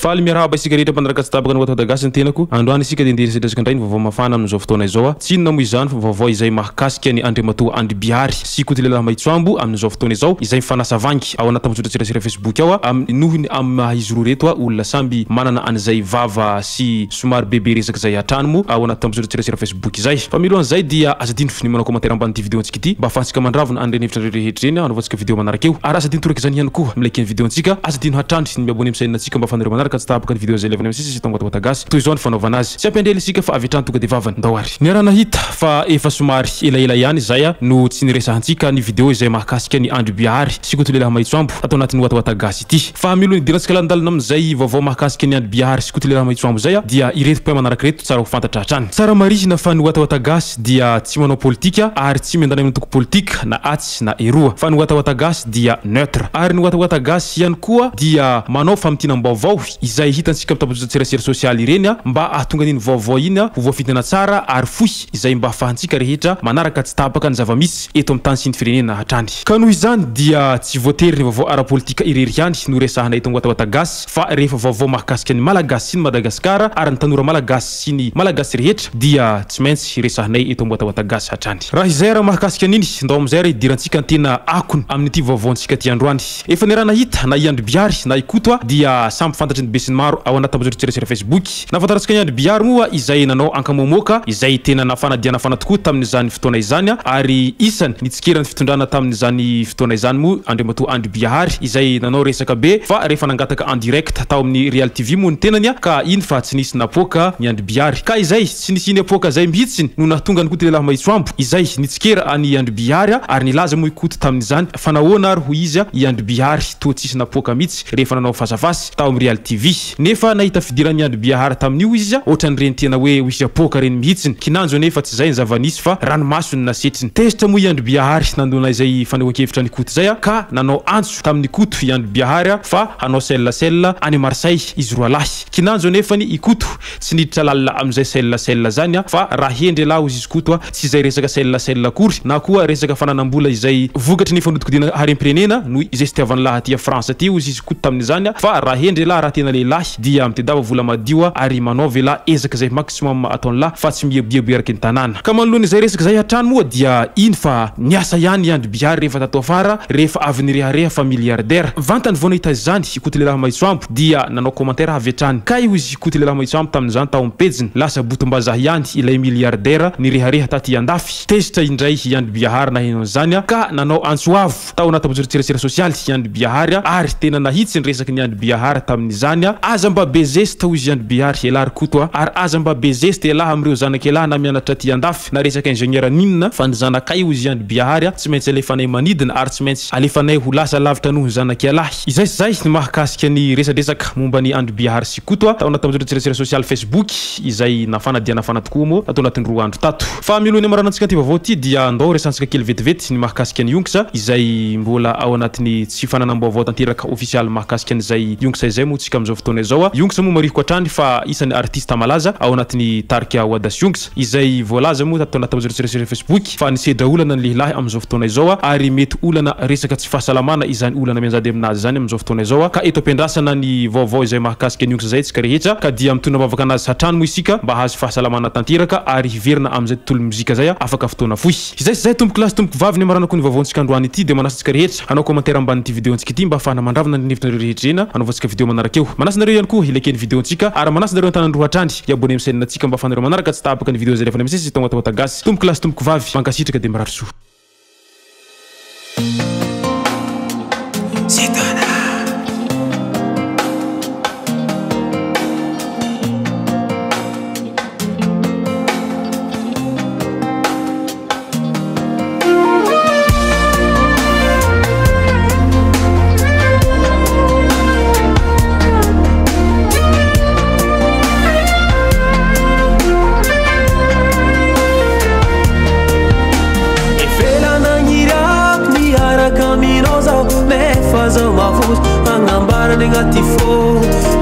faly miarahaba isika rehetra mpanaraka tabaka ny watadagasy ny tenako androany isika de nderesaka ndray ny vaovao mafana amin'izao fotoana izao tsy inona moa izany fa vaovao izay mahakasika ny Andriamatoa Andry Bihary sy koa lehilahy Maitsoambo amin'izao fotoana izao izay mifanasavangy ao anaty mazotratsirasira Facebook ao nohony amin'ny izy roa reto olona samby manana an'izay vava sy somary bebe resaka zay hatrany mo ao anaty mazotratsirasira Facebook izay fa milohan'izay dia azadiny finimana commentaire ambany ity vidéo antsika ity mba afahantsika mandravona andreny hevitra rehetra reny anaovantsika vidéo manaraka eo ary azadiny toraka izany ihany koa milaiky ny vidéo antsika azadiny hatrany ny miabone amin'ny chaîne-tsika mba afanareo manaraka tsy tapaka ny vidéo zay levana amin'ny sisy tonga watadagasy toy izao ny fanaovana azy tsy ampendrely isika fa avy hatrany tonga de vavany ndawary ny raha nahita fa efa somary elaela ihany zay no tsy niresahantsika ny vidéo izay mahakasika ny Andry Bihary sy koa lehilahy Maitsoambo atao anatin'ny watadagasy ity fa milo ny dirantsika landalina amin'izay vaovao mahakasika ny Andry Bihary sy koa lehilahy Maitsoambo zay dia ireto pa manaraka reto tsara ho fantatra hatrany tsara marihina fa ny watadagasy dia tsy manao politika ary tsy miandana amin'ny toko politika na atsy na eroa fa ny watadagasy dia neutre ary ny watadagasy ihany koa dia manao famtinam-baovao izay hitantsika amin'ny sosialy ireny mba ahatonga niny vaovao iny ho voafitana tsara ary fohy izay mba afahantsika rehetra manaraka tsy tapaka ny zava-misy eto amin'ny tany sy ny firenena hatrany ka noho izany dia tsy voatery ny vaovao ara-politika irery ihany no resahana eto watadagasy fa rehefa vaovao mahakasika ny malagasy sy ny Madagasikara ary ny tanora malagasy sy ny malagasy rehetra dia tsy maintsy resahanay eto watadagasy hatrany raha izay raha mahakasika niny ndao amin'izay raha idirantsika ny tena akony amin'ity vaovaontsika ty androany efa ny raha nahita na i Andry Bihary na ikoto dia samby fantatry ny be sy ny maro ao anaty mazotratsirasira Facebook nafantarantsika ny Andry Bihary moa izay nanao ankamomoaka izay tena nafanadiana fana tokoa tamin'izany fotoana izany ary isany nitsikerany fitondrana tamin'izany fotoana izany moa Andriamatoa Andry Bihary izay nanao resaka be fa rehefa nangataka en direct tao amin'ny Real TV moa ny tenany ka iny fa tsy nisy napoaka ny Andry Bihary ka izay tsy nisy napoaka zay mihitsiny no nahatonga ny koa lehilahy Maitsoambo izay nitsikera any Andry Bihary ary nilaza moa ikoto tamin'izany fa nahoana ary ho izy i Andry Bihary toa tsisy napoaka mihitsy rehefa nanao fasafasy tao amin'ny Real TV nefa nahita fidirany Andry Bihary tamin'io izy ohatrany reny tena hoe hoisy apoaka reny mihitsiny kinanjo nefa tsy zay ny zava-nisy fa ranomasony nasetriny tezitra moa i Andry Bihary nandona izay fanehoan-kevitra ny ikoto zay ka nanao antso tamin'ny ikoto i Andry Bihary fa hanao sella any Marseille izy roa lahy kinanjo nefa ny ikoto tsy niditra lalina amin'izay sella zany fa raha hendry laho izy ikoto tsy zay resaka sella akory na koa resaka fananam-bola izay vokatry ny fanodikodina harem-pirenena no izay sy tiavany lahy aty France aty izy ikoto tamin'izany fa raha hendry lahy raha tena lehilahy dia mitedava vola madio ary manao vela ezaka zay maximum ataony lahy fa tsy mihebihebi araky ny tanàna ka manoloana izay resaka zay hatrany moa dia iny fa niasa ihany Andry Bihary rehefa tato afara rehefa avy nirehareha fa milliardaire vantany vao nahita izany ikoto lehilahy Maitsoambo dia nanao commentaire avy hatrany ka io izy ikoto lehilahy Maitsoambo tamin'izany tao am-pejiny lasa botom-bazaha ihany ilay milliardaire nirehareha taty andafy tezitra indray i Andry Bihary nahenao zany ka nanao antsoavo tao anaty mazotratsirasira sosialy i Andry Bihary ary tena nahitsy ny resaky ny Andry Bihary tamin'izany aza mba bezesta ho izy Andry Bihary elahy koto ary aza mba bezesta elahy amin'ireo zanaka elahy na mianatra ty andafy na resaka ingénieur ninona fa ny zanakay ho izy Andry Bihary tsy maintsy alefanay manidina ary tsy maintsy alefanay ho lasa lavitra noho zanaka elahy izay zay ny mahakasika ny resadresaka momba ny Andry Bihary sy koto tao anaty mazotratsirasira sosialy Facebook izay nafanadiana fana tokoa moa atao anatin'ny 2 andro tato fa milohany amaranantsika ty vaovao ty dia ndao resantsika kely vetivety ny mahakasika ny Yonksa izay mbola ao anatin'ny tsy fananam-baovao tanteraka official mahakasika an'izay Yonksa izay moa tsika amin'izao fotoana izao Yonksa moa marihiko hatrany fa isan'ny artiste malaza ao anatin'ny tarika Wadass Yonksa izay voalaza moa atao anaty mazotratsirasira Facebook fa nisedra olana ny lehilahy amin'izao fotoana izao ary mety olana resaka tsy fahasalamana izany olana mianjady aminazy zany amin'izao fotoana izao ka eto ampiandrasana ny vaovao izay mahakasika ny Yonksa zay tsika rehetra ka dia mitondra bavaka anazy hatrany moa isika mba hahazo fahasalamana tanteraka ary hiverina amin'izay tontolo mozika zay afaka fotoana fohy izay zay tomboky lasy tomboky vavy ny amaranako ny vaovaontsika androany ity de manasa tsika rehetra hanao commentaire amban'ity vidéo antsika ity mba afahana mandravana ny hevitra rehetra rena hanaovantsika vidéo manaraka eo manasa nareo ihany koa ilekeny vidéo antsika ary manasa nareo an-tanandro hatrany iabone amin'ny chaîne antsika mba afahanareo manaraka tsy tapaka ny vidéo zay lefana misy tonga watadagasy tomboky lasy tomboky vavy mankasitraka de marary soa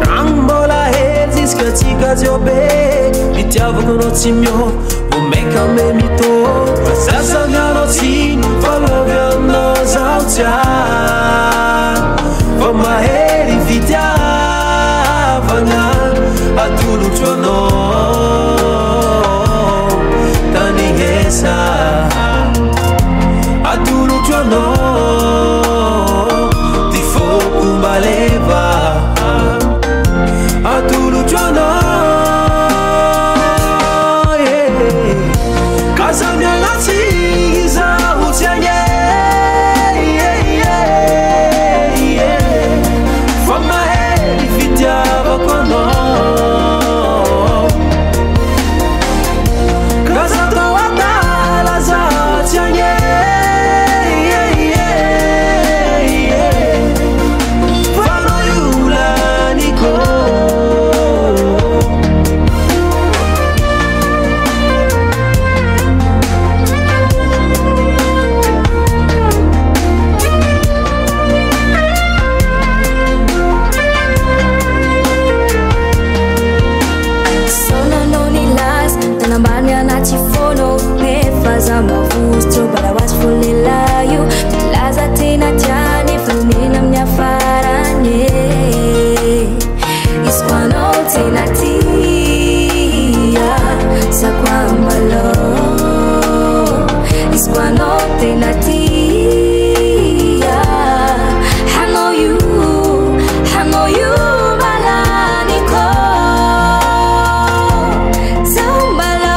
Rambola hezisca cicaziobe Mitiavano no cimio Umeka me mito Sasa gano cin Faloviano zaucia Vama heri vitia atolotroanao tany hesa atolotroanao ty foko mbaleva atolotroanao kasamianatsy izaho tsy agny fa mahely fitiavako anao kaza tao adala za tsy agny fanao iolaniko Mavustro balawas fulelayo laza tena tiane funina minha farane ispano tena tia sakwambalo ispano tena tia hano you malaniko zambalo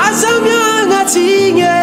Azamiangatinge